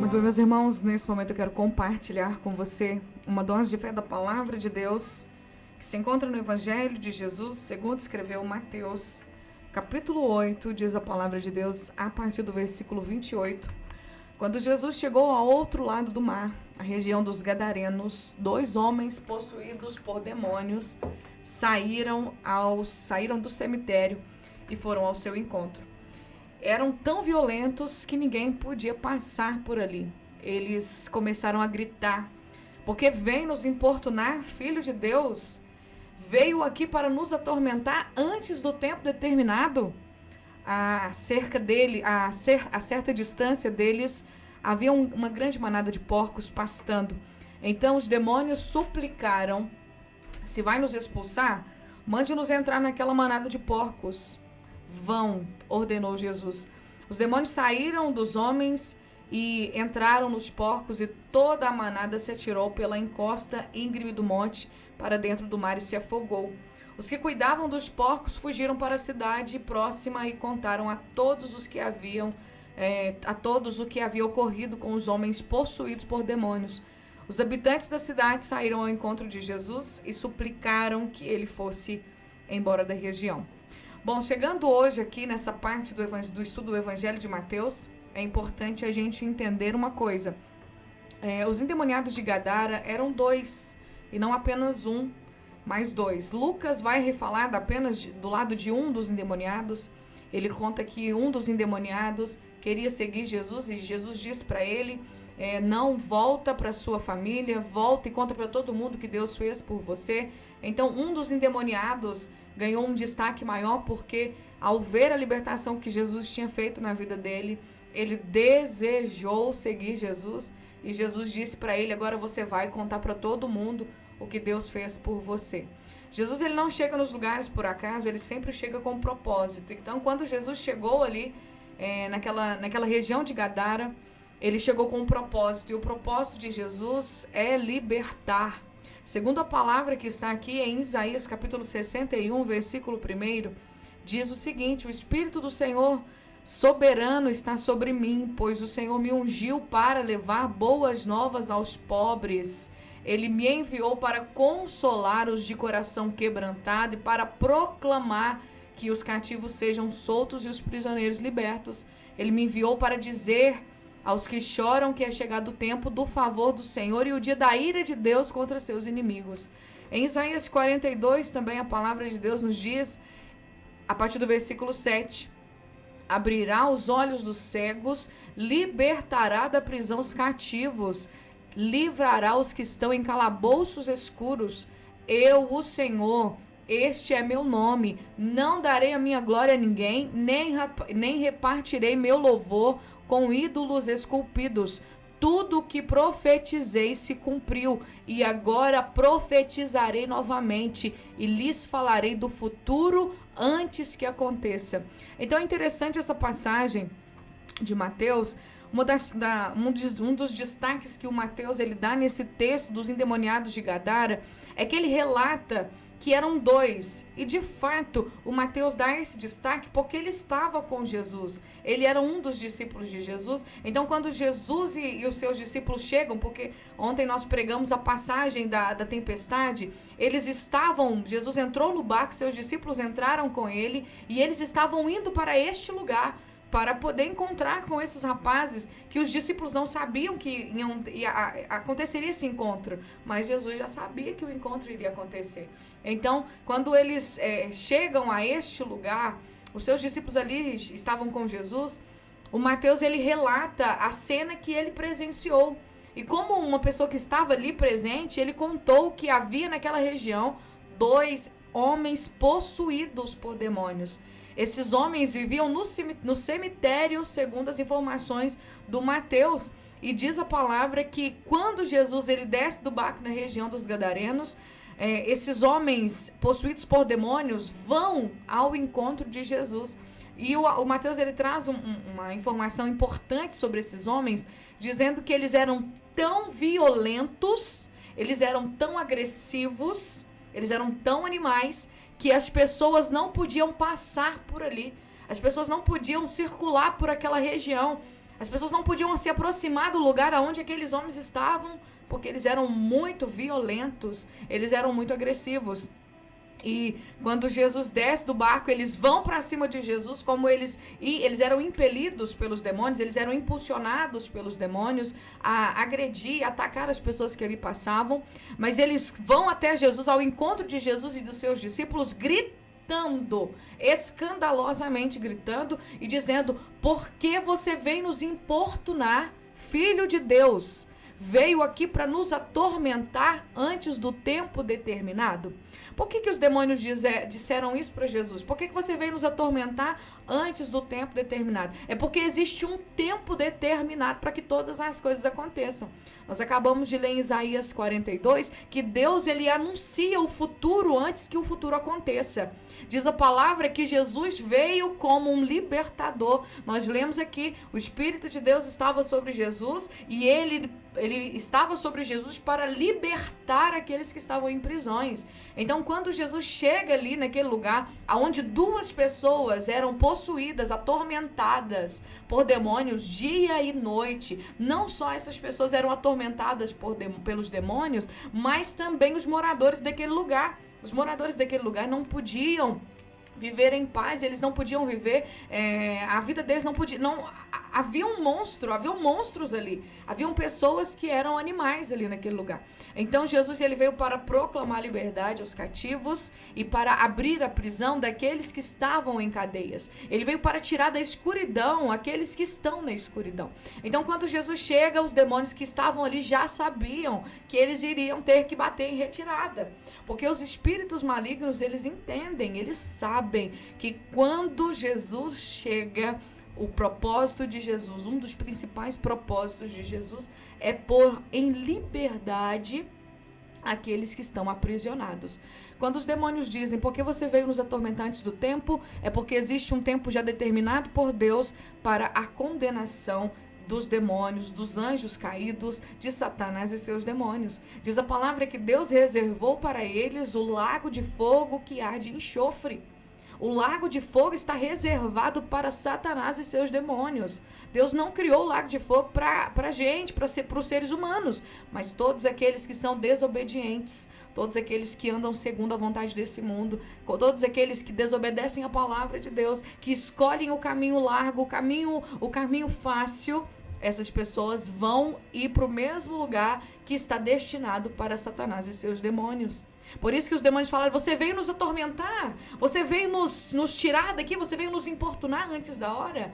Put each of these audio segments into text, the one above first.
Muito bem, meus irmãos, nesse momento eu quero compartilhar com você uma dose de fé da palavra de Deus que se encontra no Evangelho de Jesus, segundo escreveu Mateus, capítulo 8, diz a palavra de Deus, a partir do versículo 28. Quando Jesus chegou ao outro lado do mar, a região dos Gadarenos, 2 homens possuídos por demônios saíram do cemitério e foram ao seu encontro. Eram tão violentos que ninguém podia passar por ali. Eles começaram a gritar: porque vem nos importunar, filho de Deus? Veio aqui para nos atormentar antes do tempo determinado? A certa distância deles havia uma grande manada de porcos pastando. Então os demônios suplicaram: se vai nos expulsar, mande-nos entrar naquela manada de porcos. Vão, ordenou Jesus. Os demônios saíram dos homens e entraram nos porcos, e toda a manada se atirou pela encosta íngreme do monte para dentro do mar e se afogou. Os que cuidavam dos porcos fugiram para a cidade próxima e contaram a todos o que havia ocorrido com os homens possuídos por demônios. Os habitantes da cidade saíram ao encontro de Jesus e suplicaram que ele fosse embora da região. Bom, chegando hoje aqui nessa parte do estudo do Evangelho de Mateus, é importante a gente entender uma coisa. Os endemoniados de Gadara eram 2, e não apenas um, mas 2. Lucas vai falar apenas do lado de um dos endemoniados. Ele conta que um dos endemoniados queria seguir Jesus, e Jesus disse para ele: não, volta para sua família, volta e conta para todo mundo que Deus fez por você. Então um dos endemoniados ganhou um destaque maior porque, ao ver a libertação que Jesus tinha feito na vida dele, ele desejou seguir Jesus, e Jesus disse para ele: agora você vai contar para todo mundo o que Deus fez por você. Jesus, ele não chega nos lugares por acaso, ele sempre chega com um propósito. Então, quando Jesus chegou ali, naquela região de Gadara, ele chegou com um propósito, e o propósito de Jesus é libertar. Segundo a palavra que está aqui em Isaías capítulo 61, versículo 1, diz o seguinte: o Espírito do Senhor soberano está sobre mim, pois o Senhor me ungiu para levar boas novas aos pobres. Ele me enviou para consolar os de coração quebrantado e para proclamar que os cativos sejam soltos e os prisioneiros libertos. Ele me enviou para dizer aos que choram que é chegado o tempo do favor do Senhor e o dia da ira de Deus contra seus inimigos. Em Isaías 42 também a palavra de Deus nos diz, a partir do versículo 7, abrirá os olhos dos cegos, libertará da prisão os cativos, livrará os que estão em calabouços escuros. Eu, o Senhor, este é meu nome, não darei a minha glória a ninguém, nem repartirei meu louvor com ídolos esculpidos. Tudo o que profetizei se cumpriu, e agora profetizarei novamente e lhes falarei do futuro antes que aconteça. Então é interessante essa passagem de Mateus. Um dos destaques que o Mateus ele dá nesse texto dos endemoniados de Gadara é que ele relata que eram 2, e de fato o Mateus dá esse destaque porque ele estava com Jesus, ele era um dos discípulos de Jesus. Então quando Jesus e os seus discípulos chegam, porque ontem nós pregamos a passagem da tempestade, Jesus entrou no barco, seus discípulos entraram com ele, e eles estavam indo para este lugar para poder encontrar com esses rapazes que os discípulos não sabiam que aconteceria esse encontro, mas Jesus já sabia que o encontro iria acontecer. Então, quando eles chegam a este lugar, os seus discípulos ali estavam com Jesus. O Mateus ele relata a cena que ele presenciou, e como uma pessoa que estava ali presente, ele contou que havia naquela região 2 homens possuídos por demônios. Esses homens viviam no cemitério, segundo as informações do Mateus. E diz a palavra que quando Jesus ele desce do barco na região dos Gadarenos, esses homens possuídos por demônios vão ao encontro de Jesus. E o Mateus ele traz uma informação importante sobre esses homens, dizendo que eles eram tão violentos, eles eram tão agressivos, eles eram tão animais, que as pessoas não podiam passar por ali. As pessoas não podiam circular por aquela região. As pessoas não podiam se aproximar do lugar aonde aqueles homens estavam, porque eles eram muito violentos, eles eram muito agressivos. E quando Jesus desce do barco, eles vão para cima de Jesus, como eles eram impelidos pelos demônios, eles eram impulsionados pelos demônios a agredir, a atacar as pessoas que ali passavam. Mas eles vão até Jesus, ao encontro de Jesus e dos seus discípulos, gritando, escandalosamente gritando e dizendo: por que você veio nos importunar, Filho de Deus? Veio aqui para nos atormentar antes do tempo determinado? Por que os demônios disseram isso para Jesus? Por que você veio nos atormentar antes do tempo determinado? É porque existe um tempo determinado para que todas as coisas aconteçam. Nós acabamos de ler em Isaías 42 que Deus, ele anuncia o futuro antes que o futuro aconteça. Diz a palavra que Jesus veio como um libertador. Nós lemos aqui, o Espírito de Deus estava sobre Jesus e ele estava sobre Jesus para libertar aqueles que estavam em prisões. Então, quando Jesus chega ali naquele lugar, onde duas pessoas eram possuídas, atormentadas por demônios dia e noite, não só essas pessoas eram atormentadas pelos demônios, mas também os moradores daquele lugar. Os moradores daquele lugar não podiam viver em paz, eles não podiam viver, a vida deles não podia, havia monstros ali, haviam pessoas que eram animais ali naquele lugar. Então Jesus, ele veio para proclamar liberdade aos cativos e para abrir a prisão daqueles que estavam em cadeias. Ele veio para tirar da escuridão aqueles que estão na escuridão. Então, quando Jesus chega, os demônios que estavam ali já sabiam que eles iriam ter que bater em retirada. Porque os espíritos malignos, eles entendem, eles sabem que quando Jesus chega, o propósito de Jesus, um dos principais propósitos de Jesus é pôr em liberdade aqueles que estão aprisionados. Quando os demônios dizem: por que você veio nos atormentar antes do tempo? É porque existe um tempo já determinado por Deus para a condenação dos demônios, dos anjos caídos, de Satanás e seus demônios. Diz a palavra que Deus reservou para eles o lago de fogo que arde em enxofre. O lago de fogo está reservado para Satanás e seus demônios. Deus não criou o lago de fogo para a gente, para os seres humanos, mas todos aqueles que são desobedientes, todos aqueles que andam segundo a vontade desse mundo, todos aqueles que desobedecem a palavra de Deus, que escolhem o caminho largo, o caminho fácil, essas pessoas vão ir para o mesmo lugar que está destinado para Satanás e seus demônios. Por isso que os demônios falaram: você veio nos atormentar, você veio nos tirar daqui, você veio nos importunar antes da hora.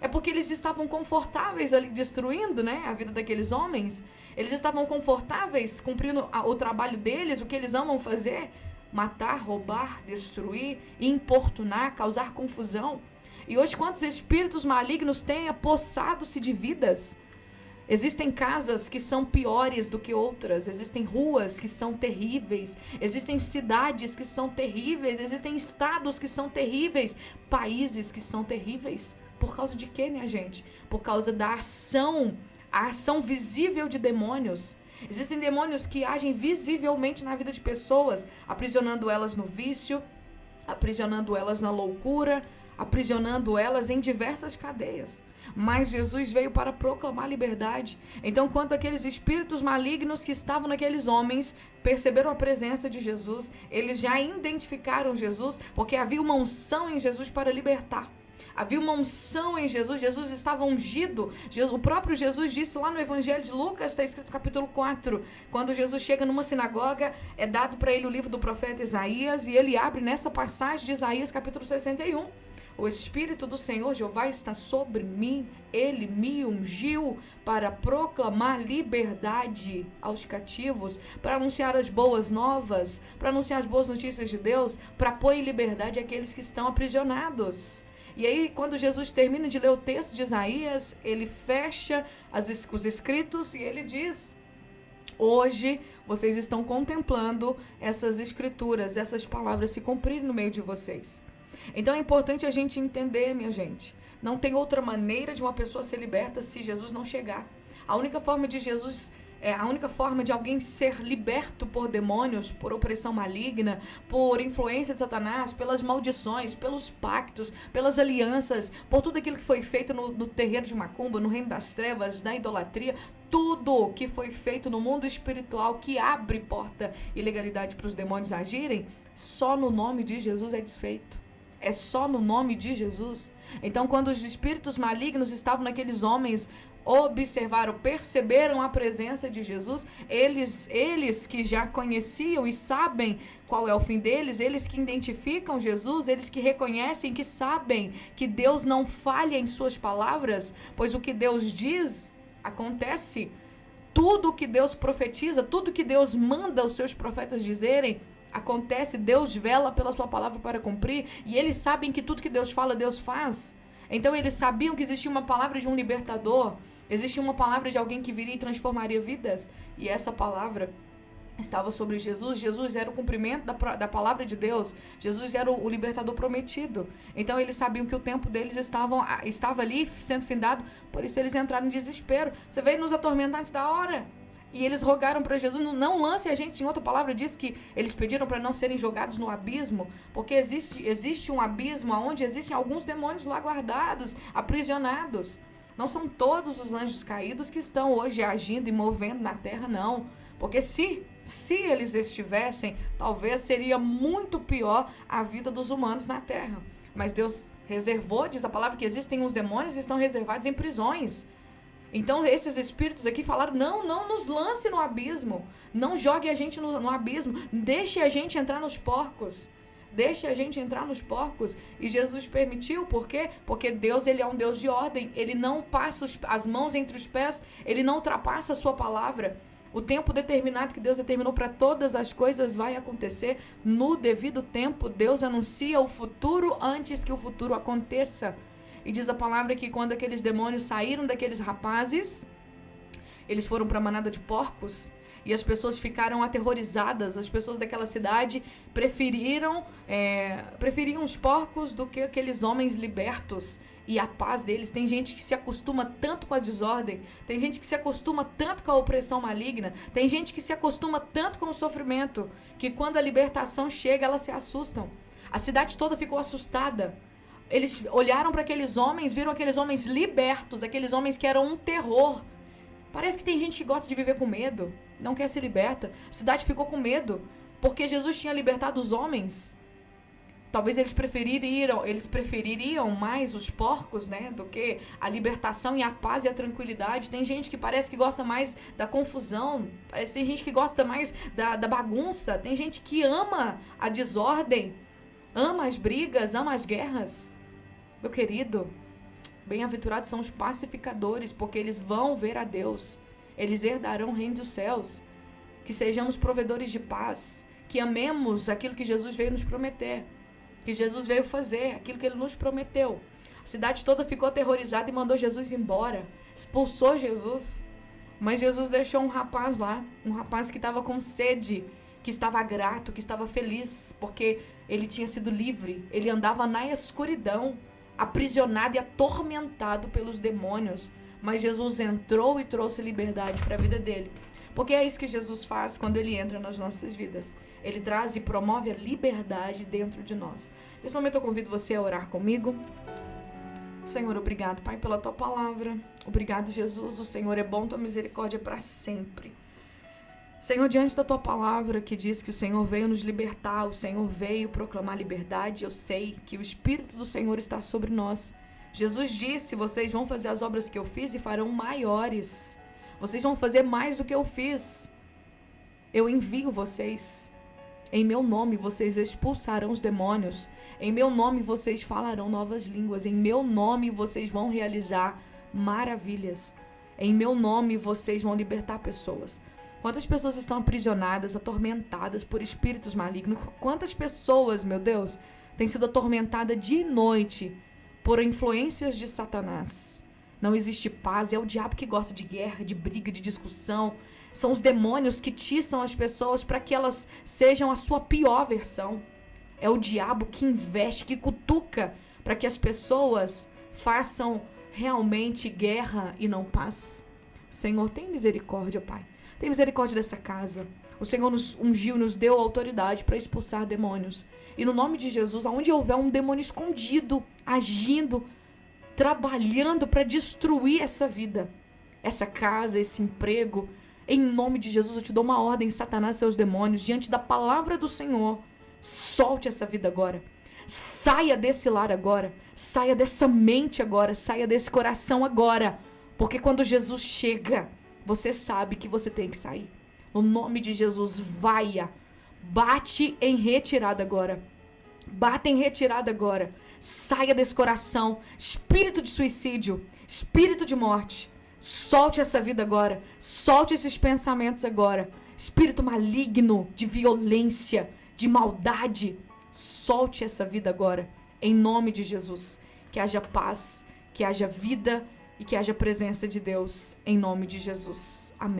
É porque eles estavam confortáveis ali destruindo, né, a vida daqueles homens. Eles estavam confortáveis cumprindo o trabalho deles, o que eles amam fazer: matar, roubar, destruir, importunar, causar confusão. E hoje, quantos espíritos malignos têm apossado-se de vidas? Existem casas que são piores do que outras, existem ruas que são terríveis, existem cidades que são terríveis, existem estados que são terríveis, países que são terríveis. Por causa de quê, minha gente? Por causa da a ação visível de demônios. Existem demônios que agem visivelmente na vida de pessoas, aprisionando elas no vício, aprisionando elas na loucura, aprisionando elas em diversas cadeias. Mas Jesus veio para proclamar liberdade. Então, quando aqueles espíritos malignos que estavam naqueles homens perceberam a presença de Jesus, eles já identificaram Jesus, porque havia uma unção em Jesus para libertar. Havia uma unção em Jesus, Jesus estava ungido. O próprio Jesus disse lá no Evangelho de Lucas, está escrito no capítulo 4, quando Jesus chega numa sinagoga, é dado para ele o livro do profeta Isaías, e ele abre nessa passagem de Isaías, capítulo 61. O Espírito do Senhor Jeová está sobre mim, ele me ungiu para proclamar liberdade aos cativos, para anunciar as boas novas, para anunciar as boas notícias de Deus, para pôr em liberdade aqueles que estão aprisionados. E aí, quando Jesus termina de ler o texto de Isaías, ele fecha os escritos e ele diz: hoje vocês estão contemplando essas escrituras, essas palavras se cumprirem no meio de vocês. Então é importante a gente entender, minha gente, não tem outra maneira de uma pessoa ser liberta se Jesus não chegar. A única forma de Jesus a única forma de alguém ser liberto por demônios, por opressão maligna, por influência de Satanás, pelas maldições, pelos pactos, pelas alianças, por tudo aquilo que foi feito no terreiro de Macumba, no reino das trevas, na idolatria, tudo que foi feito no mundo espiritual que abre porta e legalidade para os demônios agirem, só no nome de Jesus é desfeito. É só no nome de Jesus. Então, quando os espíritos malignos estavam naqueles homens, observaram, perceberam a presença de Jesus, eles que já conheciam e sabem qual é o fim deles, eles que identificam Jesus, eles que reconhecem, que sabem que Deus não falha em suas palavras, pois o que Deus diz acontece. Tudo que Deus profetiza, tudo que Deus manda os seus profetas dizerem, acontece. Deus vela pela sua palavra para cumprir, e eles sabem que tudo que Deus fala, Deus faz. Então eles sabiam que existia uma palavra de um libertador, existia uma palavra de alguém que viria e transformaria vidas, e essa palavra estava sobre Jesus. Jesus era o cumprimento da palavra de Deus. Jesus era o libertador prometido. Então eles sabiam que o tempo deles estava ali sendo findado, por isso eles entraram em desespero. Você veio nos atormentar antes da hora. E eles rogaram para Jesus, não lance a gente. Em outra palavra diz que eles pediram para não serem jogados no abismo, porque existe um abismo onde existem alguns demônios lá guardados, aprisionados. Não são todos os anjos caídos que estão hoje agindo e movendo na terra, não. Porque se eles estivessem, talvez seria muito pior a vida dos humanos na terra. Mas Deus reservou, diz a palavra, que existem uns demônios que estão reservados em prisões. Então esses espíritos aqui falaram, não nos lance no abismo, não jogue a gente no abismo, deixe a gente entrar nos porcos. Deixe a gente entrar nos porcos. E Jesus permitiu, por quê? Porque Deus, ele é um Deus de ordem, ele não passa as mãos entre os pés, ele não ultrapassa a sua palavra. O tempo determinado que Deus determinou para todas as coisas vai acontecer no devido tempo. Deus anuncia o futuro antes que o futuro aconteça. E diz a palavra que quando aqueles demônios saíram daqueles rapazes, eles foram para a manada de porcos. E as pessoas ficaram aterrorizadas. As pessoas daquela cidade preferiam os porcos do que aqueles homens libertos e a paz deles. Tem gente que se acostuma tanto com a desordem, tem gente que se acostuma tanto com a opressão maligna, tem gente que se acostuma tanto com o sofrimento, que quando a libertação chega, elas se assustam. A cidade toda ficou assustada. Eles olharam para aqueles homens, viram aqueles homens libertos, aqueles homens que eram um terror. Parece que tem gente que gosta de viver com medo, não quer se liberta. A cidade ficou com medo, porque Jesus tinha libertado os homens. Talvez eles prefeririam mais os porcos, né, do que a libertação e a paz e a tranquilidade. Tem gente que parece que gosta mais da confusão, tem gente que gosta mais da bagunça, tem gente que ama a desordem, ama as brigas, ama as guerras. Meu querido, bem-aventurados são os pacificadores, porque eles vão ver a Deus. Eles herdarão o reino dos céus. Que sejamos provedores de paz, que amemos aquilo que Jesus veio nos prometer, que Jesus veio fazer, aquilo que ele nos prometeu. A cidade toda ficou aterrorizada e mandou Jesus embora, expulsou Jesus. Mas Jesus deixou um rapaz lá, um rapaz que estava com sede, que estava grato, que estava feliz, porque ele tinha sido livre. Ele andava na escuridão, aprisionado e atormentado pelos demônios, mas Jesus entrou e trouxe liberdade para a vida dele, porque é isso que Jesus faz quando ele entra nas nossas vidas. Ele traz e promove a liberdade dentro de nós. Nesse momento eu convido você a orar comigo. Senhor, obrigado, Pai, pela tua palavra. Obrigado, Jesus, o Senhor é bom, tua misericórdia é para sempre. Senhor, diante da tua palavra que diz que o Senhor veio nos libertar, o Senhor veio proclamar liberdade, eu sei que o Espírito do Senhor está sobre nós. Jesus disse, vocês vão fazer as obras que eu fiz e farão maiores. Vocês vão fazer mais do que eu fiz. Eu envio vocês. Em meu nome vocês expulsarão os demônios. Em meu nome vocês falarão novas línguas. Em meu nome vocês vão realizar maravilhas. Em meu nome vocês vão libertar pessoas. Quantas pessoas estão aprisionadas, atormentadas por espíritos malignos? Quantas pessoas, meu Deus, têm sido atormentadas de noite por influências de Satanás? Não existe paz, é o diabo que gosta de guerra, de briga, de discussão. São os demônios que tiçam as pessoas para que elas sejam a sua pior versão. É o diabo que investe, que cutuca para que as pessoas façam realmente guerra e não paz. Senhor, tem misericórdia, Pai. Tem misericórdia dessa casa. O Senhor nos ungiu, nos deu autoridade para expulsar demônios. E no nome de Jesus, aonde houver um demônio escondido, agindo, trabalhando para destruir essa vida, essa casa, esse emprego, em nome de Jesus, eu te dou uma ordem, Satanás e seus demônios, diante da palavra do Senhor, solte essa vida agora. Saia desse lar agora. Saia dessa mente agora. Saia desse coração agora. Porque quando Jesus chega, você sabe que você tem que sair. No nome de Jesus, vaia. Bate em retirada agora. Bata em retirada agora. Saia desse coração. Espírito de suicídio. Espírito de morte. Solte essa vida agora. Solte esses pensamentos agora. Espírito maligno de violência, de maldade. Solte essa vida agora, em nome de Jesus. Que haja paz, que haja vida e que haja presença de Deus, em nome de Jesus. Amém.